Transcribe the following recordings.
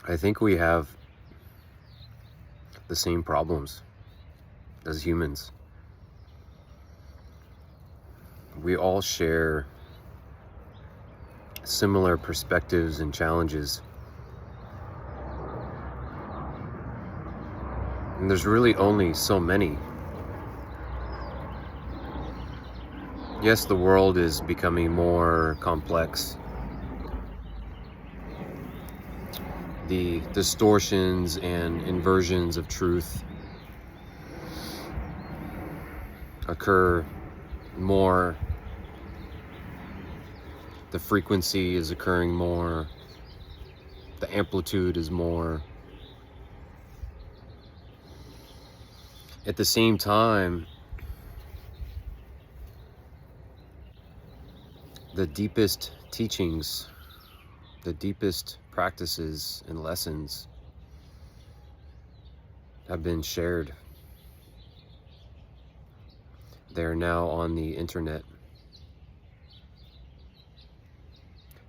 I think we have the same problems as humans. We all share similar perspectives and challenges. And there's really only so many. Yes, the world is becoming more complex. The distortions and inversions of truth occur more. The frequency is occurring more. The amplitude is more. At the same time, the deepest teachings, the deepest practices and lessons have been shared. They're now on the internet.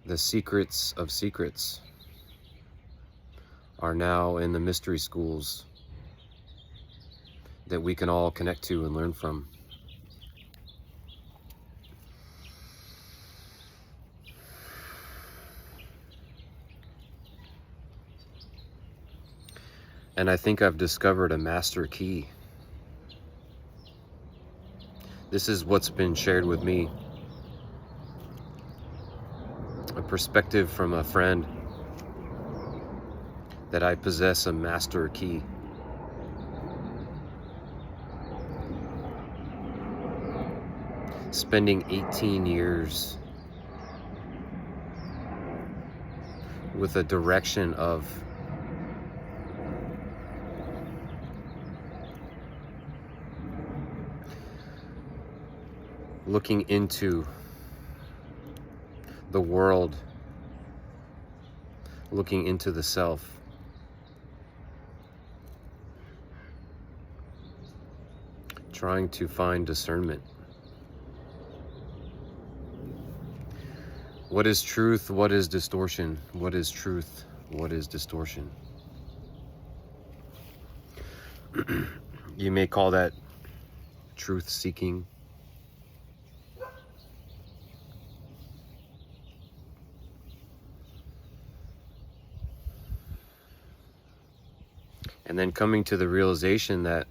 The secrets of secrets are now in the mystery schools that we can all connect to and learn from. And I think I've discovered a master key. This is what's been shared with me. A perspective from a friend that I possess a master key. Spending 18 years with a direction of looking into the world, looking into the self, trying to find discernment. What is truth? What is distortion? What is truth? What is distortion? You may call that truth seeking. And then coming to the realization that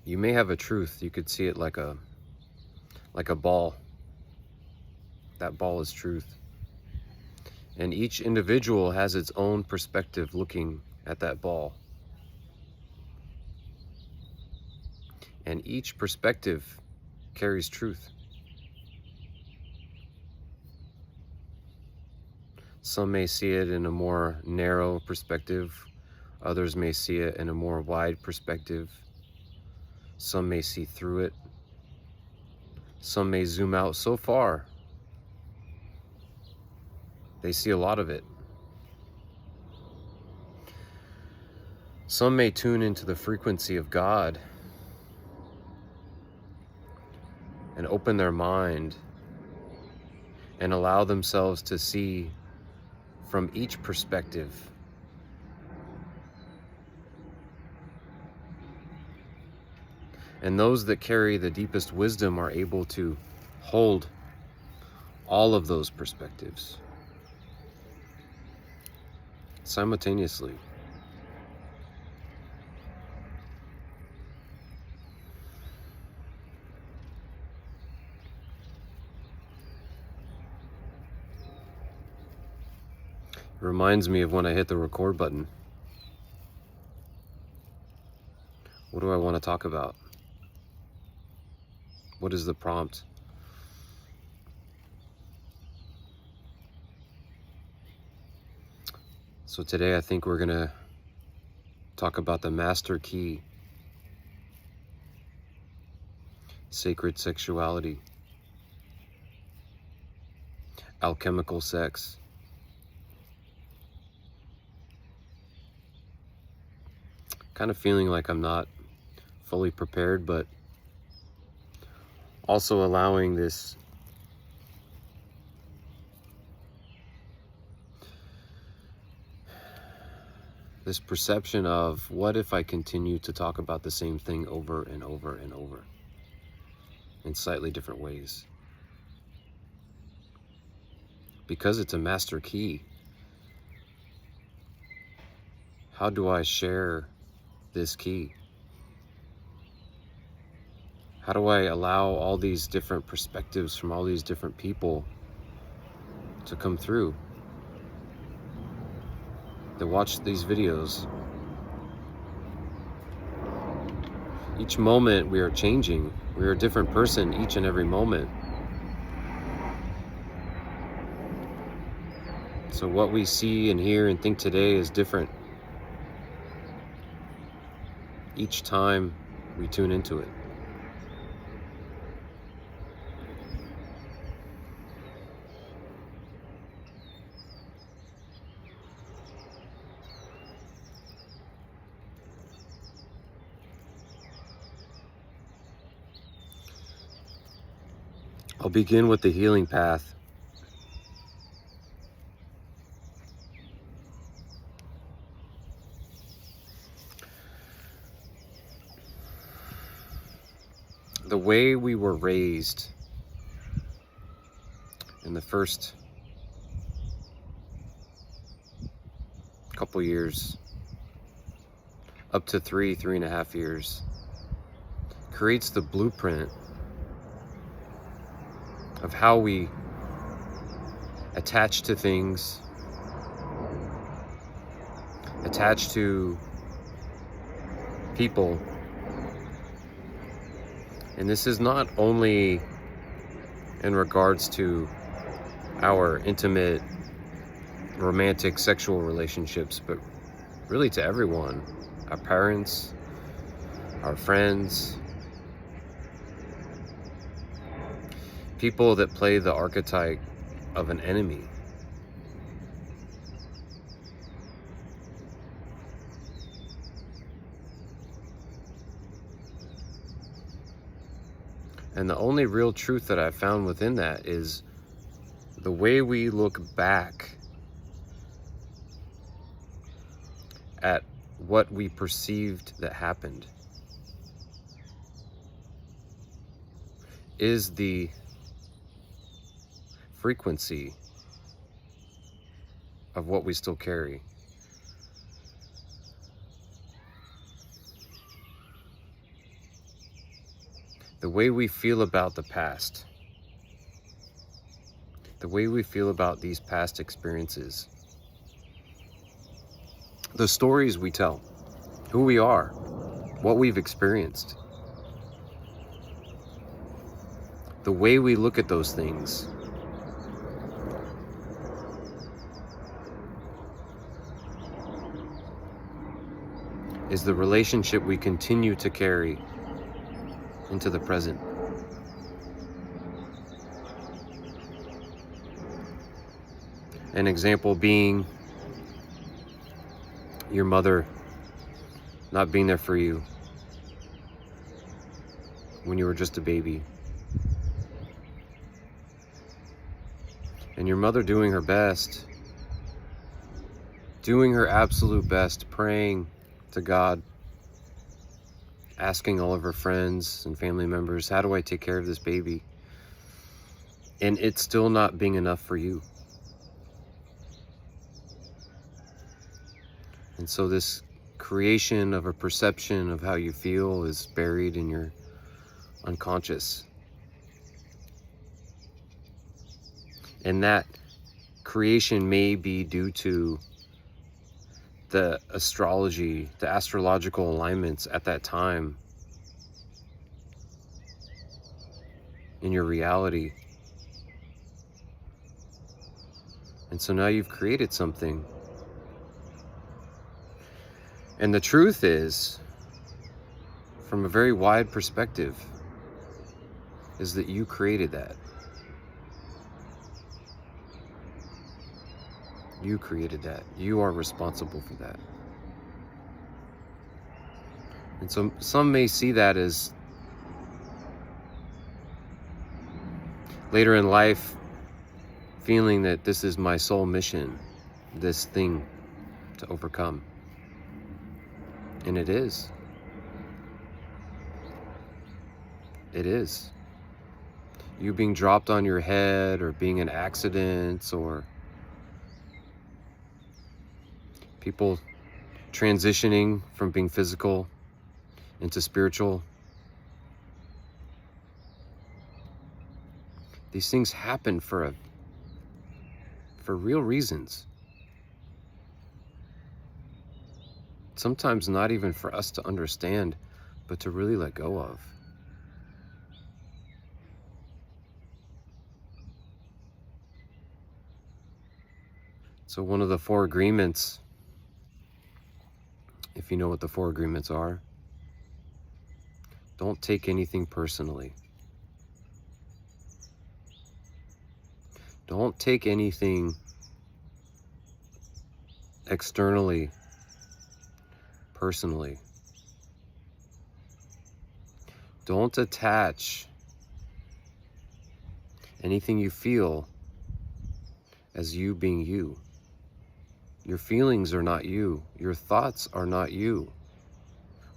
you may have a truth. You could see it like a ball. That ball is truth. And each individual has its own perspective looking at that ball. And each perspective carries truth. Some may see it in a more narrow perspective. Others may see it in a more wide perspective. Some may see through it. Some may zoom out so far they see a lot of it. Some may tune into the frequency of God and open their mind and allow themselves to see from each perspective. And those that carry the deepest wisdom are able to hold all of those perspectives simultaneously. It reminds me of when I hit the record button. What do I want to talk about? What is the prompt? So today I think we're going to talk about the master key, sacred sexuality, alchemical sex. Kind of feeling like I'm not fully prepared, but also allowing this This perception of, what if I continue to talk about the same thing over and over and over in slightly different ways? Because it's a master key, how do I share this key? How do I allow all these different perspectives from all these different people to come through, that watch these videos? Each moment we are changing. We are a different person each and every moment. So what we see and hear and think today is different each time we tune into it. I'll begin with the healing path. The way we were raised in the first couple years, up to 3.5 years, creates the blueprint of how we attach to things, attach to people. And this is not only in regards to our intimate, romantic, sexual relationships, but really to everyone, our parents, our friends, people that play the archetype of an enemy. And the only real truth that I've found within that is the way we look back at what we perceived that happened is the frequency of what we still carry. The way we feel about the past, the way we feel about these past experiences, the stories we tell, who we are, what we've experienced, the way we look at those things is the relationship we continue to carry into the present. An example being your mother not being there for you when you were just a baby, and your mother doing her best, doing her absolute best, praying to God, asking all of her friends and family members, how do I take care of this baby? And it's still not being enough for you. And so this creation of a perception of how you feel is buried in your unconscious. And that creation may be due to the astrology, the astrological alignments at that time in your reality. And so now you've created something. And the truth is, from a very wide perspective, is that you created that. You created that. You are responsible for that. And so some may see that as later in life feeling that this is my sole mission, this thing to overcome. And it is. It is. You being dropped on your head, or being in accidents, or people transitioning from being physical into spiritual. These things happen for real reasons. Sometimes not even for us to understand, but to really let go of. So one of the 4 agreements, if you know what the 4 agreements are, don't take anything personally. Don't take anything externally, personally. Don't attach anything you feel as you being you. Your feelings are not you. Your thoughts are not you.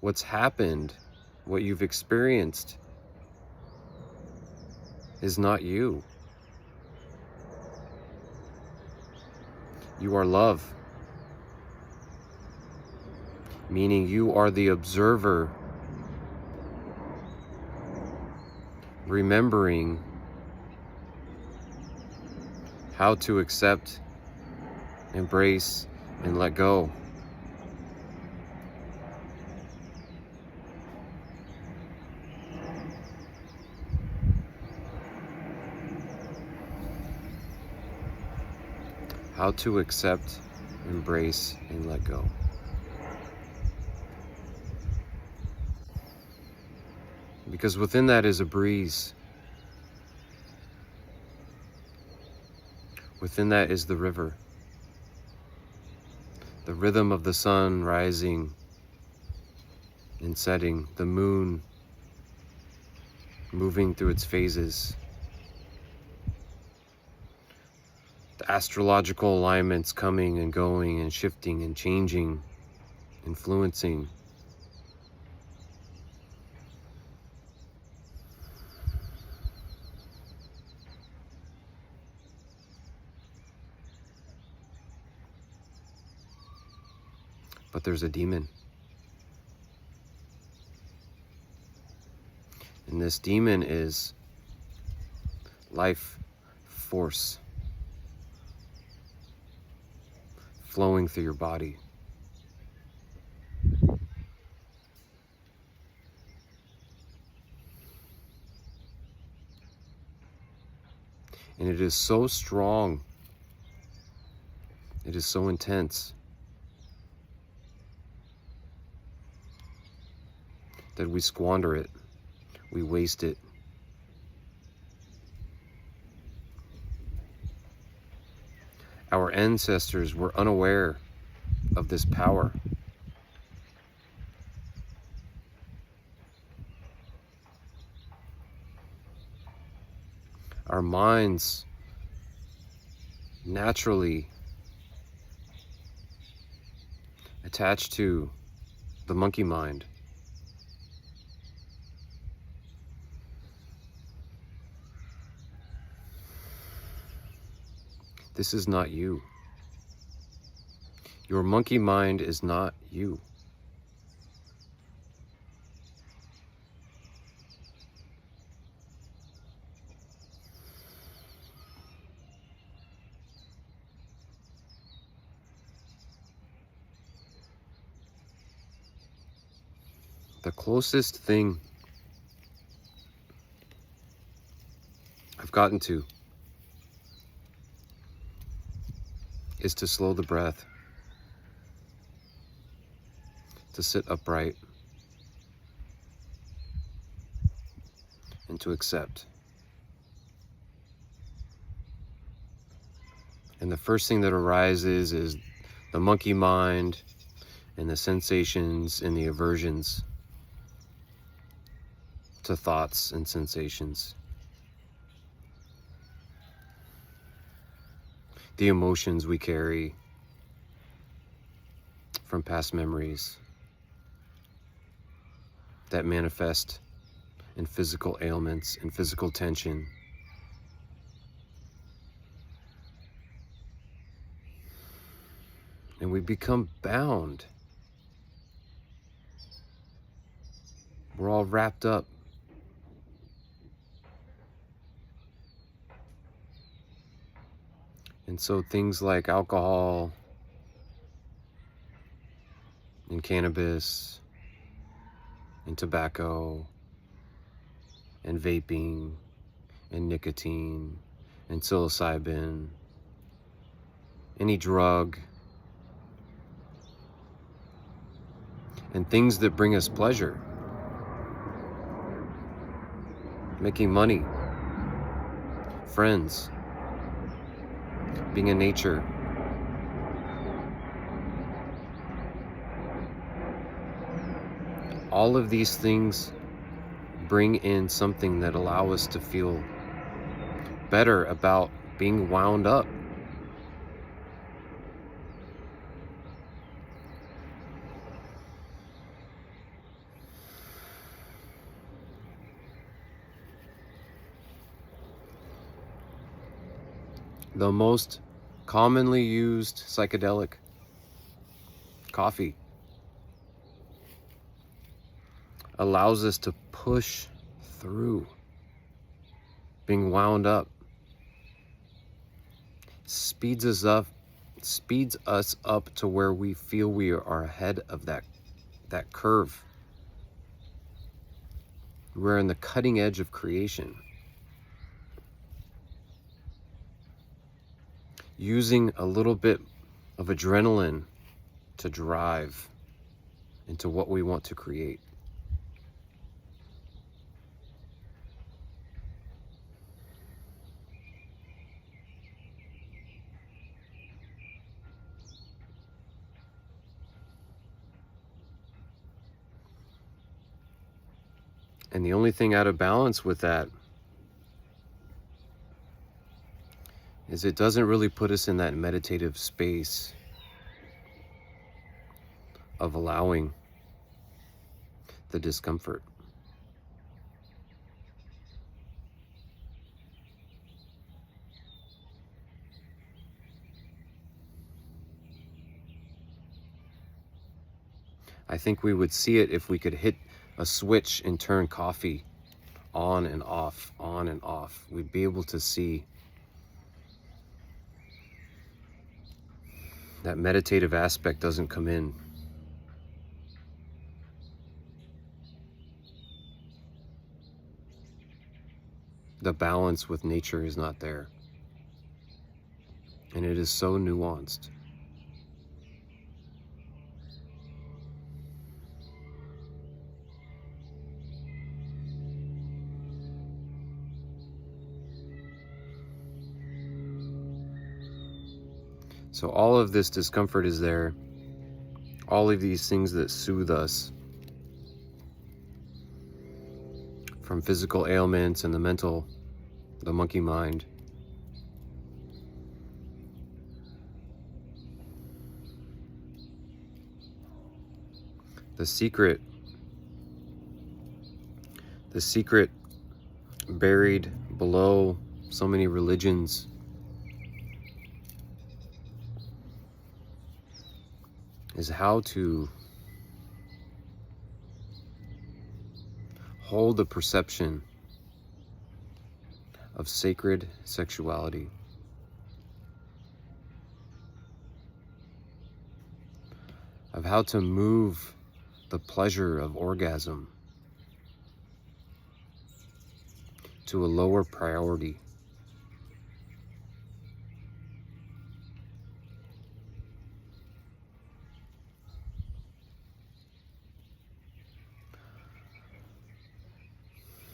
What's happened, what you've experienced, is not you. You are love, meaning you are the observer, remembering how to accept, embrace, and let go. How to accept, embrace, and let go. Because within that is a breeze. Within that is the river. The rhythm of the sun rising and setting, the moon moving through its phases, the astrological alignments coming and going and shifting and changing, influencing. But there's a demon. And this demon is life force flowing through your body. And it is so strong. It is so intense that we squander it. We waste it. Our ancestors were unaware of this power. Our minds naturally attach to the monkey mind. This is not you. Your monkey mind is not you. The closest thing I've gotten to is to slow the breath, to sit upright, and to accept. And the first thing that arises is the monkey mind and the sensations and the aversions to thoughts and sensations. The emotions we carry from past memories. that manifest in physical ailments and physical tension. And we become bound. We're all wrapped up. And so things like alcohol and cannabis and tobacco and vaping and nicotine and psilocybin, any drug, and things that bring us pleasure, making money, friends, being in nature. All of these things bring in something that allow us to feel better about being wound up. The most commonly used psychedelic, coffee, allows us to push through being wound up, speeds us up to where we feel we are ahead of that curve. We're on the cutting edge of creation. Using a little bit of adrenaline to drive into what we want to create. And the only thing out of balance with that is it doesn't really put us in that meditative space of allowing the discomfort. I think we would see it if we could hit a switch and turn coffee on and off, on and off. We'd be able to see that meditative aspect doesn't come in. The balance with nature is not there. And it is so nuanced. So all of this discomfort is there. All of these things that soothe us from physical ailments and the monkey mind. The secret buried below so many religions is how to hold the perception of sacred sexuality. Of how to move the pleasure of orgasm to a lower priority.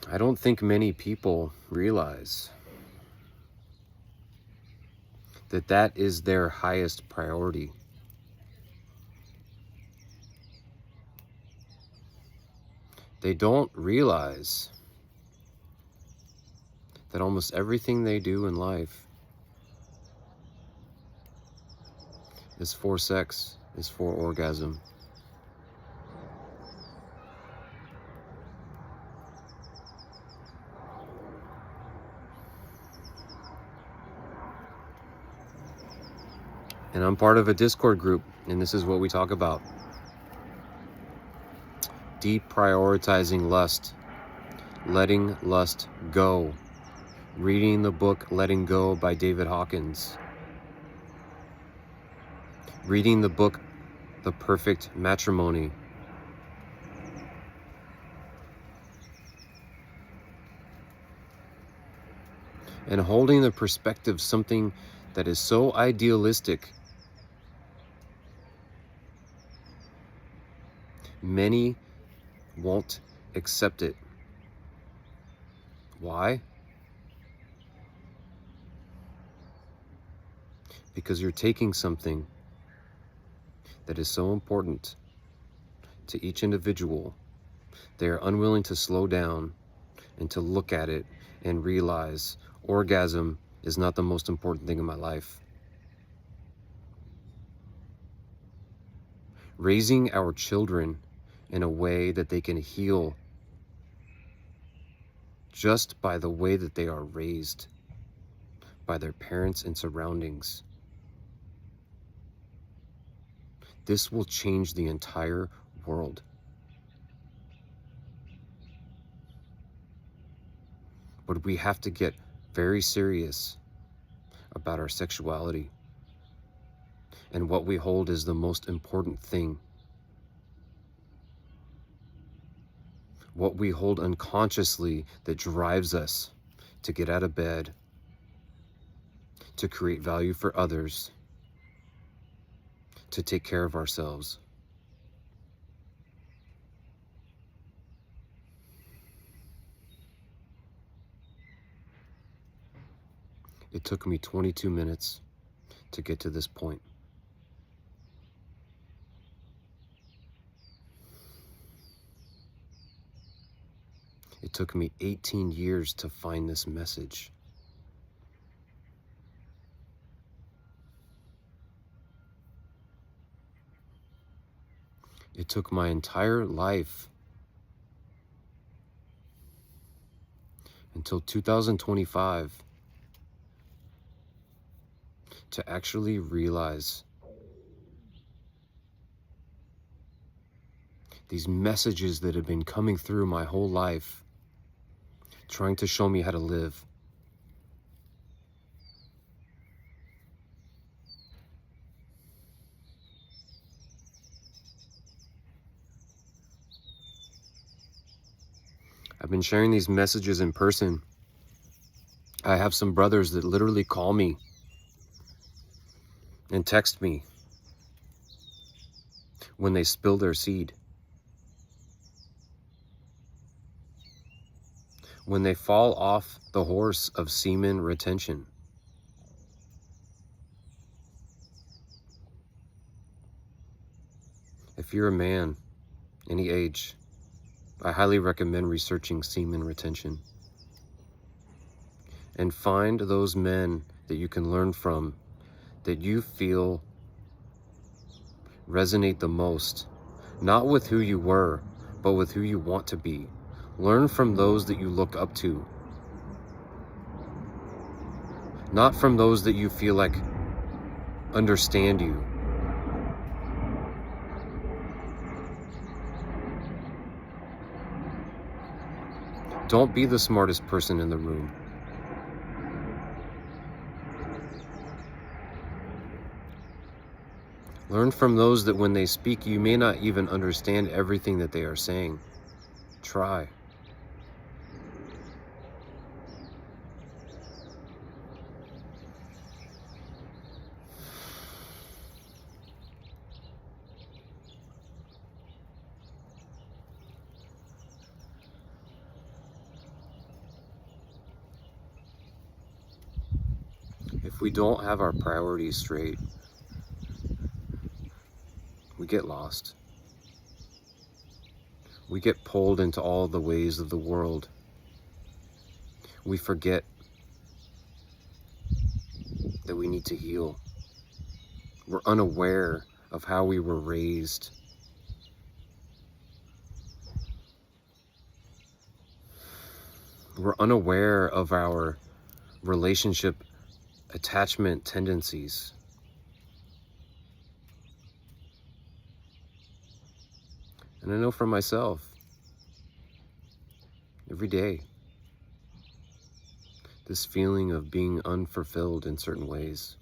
I don't think many people realize that that is their highest priority. They don't realize that almost everything they do in life is for sex, is for orgasm. And I'm part of a Discord group, and this is what we talk about. Deprioritizing lust, letting lust go, reading the book Letting Go by David Hawkins, reading the book The Perfect Matrimony, and holding the perspective something that is so idealistic, many won't accept it. Why? Because you're taking something that is so important to each individual. They are unwilling to slow down and to look at it and realize orgasm is not the most important thing in my life. Raising our children in a way that they can heal just by the way that they are raised by their parents and surroundings. This will change the entire world. But we have to get very serious about our sexuality and what we hold is the most important thing. What we hold unconsciously that drives us to get out of bed, to create value for others, to take care of ourselves. It took me 22 minutes to get to this point. It took me 18 years to find this message. It took my entire life until 2025 to actually realize these messages that have been coming through my whole life, trying to show me how to live. I've been sharing these messages in person. I have some brothers that literally call me and text me when they spill their seed, when they fall off the horse of semen retention. If you're a man, any age, I highly recommend researching semen retention and find those men that you can learn from, that you feel resonate the most, not with who you were, but with who you want to be. Learn from those that you look up to, not from those that you feel like understand you. Don't be the smartest person in the room. Learn from those that when they speak, you may not even understand everything that they are saying. Try. If we don't have our priorities straight, we get lost. We get pulled into all the ways of the world. We forget that we need to heal. We're unaware of how we were raised. We're unaware of our relationship attachment tendencies. And I know for myself, every day, this feeling of being unfulfilled in certain ways.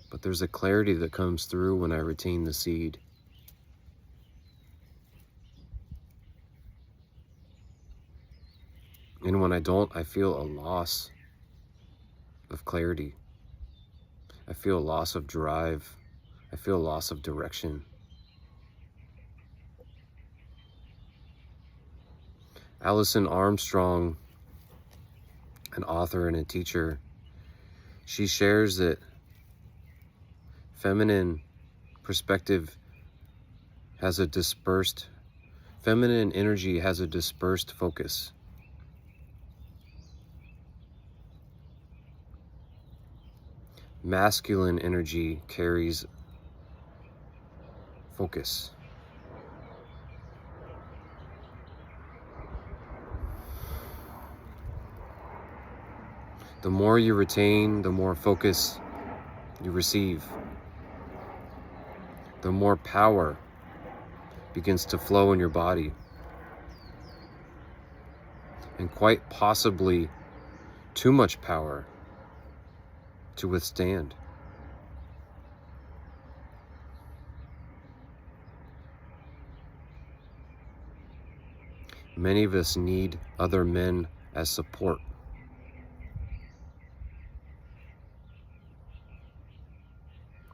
But there's a clarity that comes through when I retain the seed. And when I don't, I feel a loss of clarity. I feel a loss of drive. I feel a loss of direction. Alison Armstrong, an author and a teacher, she shares that feminine perspective has a dispersed, feminine energy has a dispersed focus. Masculine energy carries focus. The more you retain, the more focus you receive. The more power begins to flow in your body. And quite possibly too much power to withstand. Many of us need other men as support.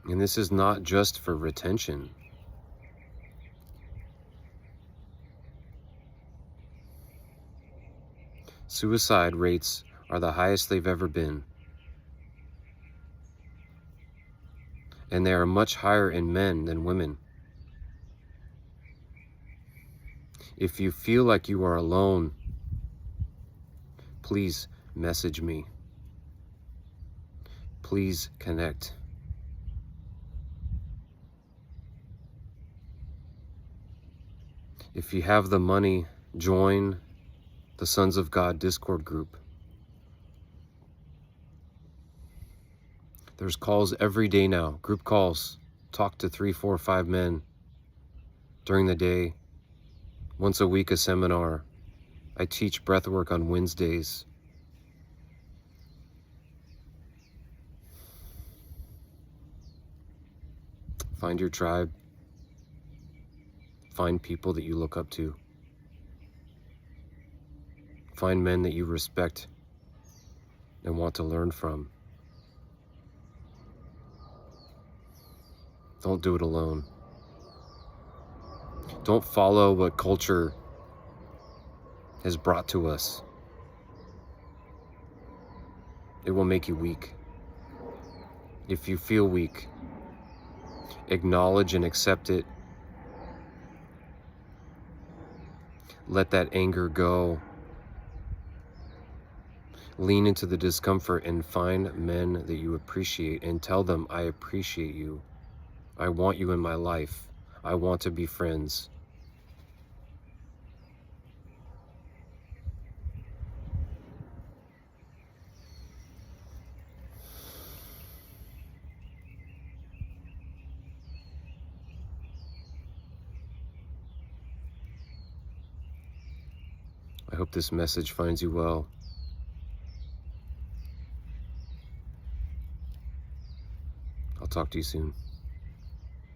And this is not just for retention. Suicide rates are the highest they've ever been. And they are much higher in men than women. If you feel like you are alone, please message me. Please connect. If you have the money, join the Sons of God Discord group. There's calls every day now, group calls. Talk to 3, 4, 5 men during the day. Once a week, a seminar. I teach breathwork on Wednesdays. Find your tribe. Find people that you look up to. Find men that you respect and want to learn from. Don't do it alone. Don't follow what culture has brought to us. It will make you weak. If you feel weak, acknowledge and accept it. Let that anger go. Lean into the discomfort and find men that you appreciate and tell them, I appreciate you. I want you in my life. I want to be friends. I hope this message finds you well. I'll talk to you soon.